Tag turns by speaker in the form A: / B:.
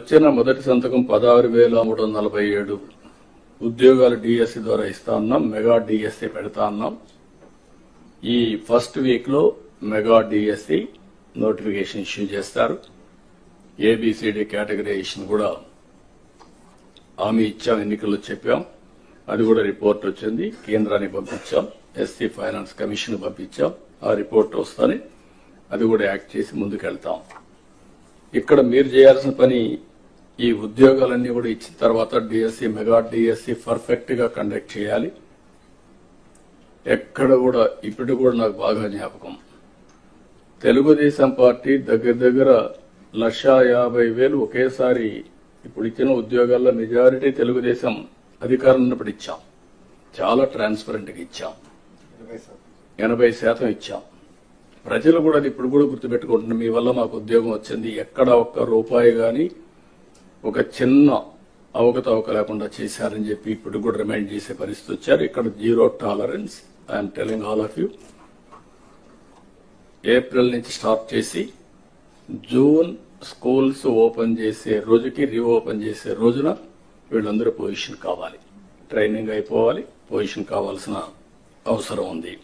A: వచ్చిన మొదటి సంతకం 16,347 ఉద్యోగాలు డిఎస్సి ద్వారా ఇస్తా ఉన్నాం. మెగా డిఎస్సి పెడతా ఉన్నాం. ఈ ఫస్ట్ వీక్ లో మెగా డిఎస్సి నోటిఫికేషన్ ఇష్యూ చేస్తారు. ఏబిసిడి కేటగరైజేషన్ కూడా హామీ ఇచ్చాం, ఎన్నికల్లో చెప్పాం. అది కూడా రిపోర్ట్ వచ్చింది, కేంద్రానికి పంపించాం, ఎస్సీ ఫైనాన్స్ కమిషన్ పంపించాం. ఆ రిపోర్ట్ వస్తానే అది కూడా యాక్ట్ చేసి ముందుకెళ్తాం. ఇక్కడ మీరు చేయాల్సిన పని ఈ ఉద్యోగాలన్నీ కూడా ఇచ్చిన తర్వాత డిఎస్సి మెగా డిఎస్సి పర్ఫెక్ట్ గా కండక్ట్ చేయాలి. ఎక్కడ కూడా ఇప్పుడు కూడా నాకు బాగా జ్ఞాపకం, తెలుగుదేశం పార్టీ దగ్గర 1,50,000 ఒకేసారి ఇప్పుడు ఇచ్చిన ఉద్యోగాల్లో మెజారిటీ తెలుగుదేశం అధికారం ఉన్నప్పుడు ఇచ్చాం. చాలా ట్రాన్స్పరెంట్ గా ఇచ్చాం, 80% ఇచ్చాం. ప్రజలు కూడా అది ఇప్పుడు కూడా గుర్తుపెట్టుకుంటున్నారు. మీ వల్ల మాకు ఉద్యోగం వచ్చింది, ఎక్కడ ఒక్క రూపాయి గాని ఒక చిన్న అవకతవక లేకుండా చేశారని చెప్పి ఇప్పుడు కూడా రిమైండ్ చేసే పరిస్థితి వచ్చారు. ఇక్కడ zero tolerance. I'm telling all of you. April నుంచి స్టార్ట్ చేసి జూన్ స్కూల్స్ ఓపెన్ చేసే రోజుకి రీఓపెన్ చేసే రోజున వీళ్ళందరూ పొజిషన్ కావాలి, ట్రైనింగ్ అయిపోవాలి, పొజిషన్ కావాల్సిన అవసరం ఉంది.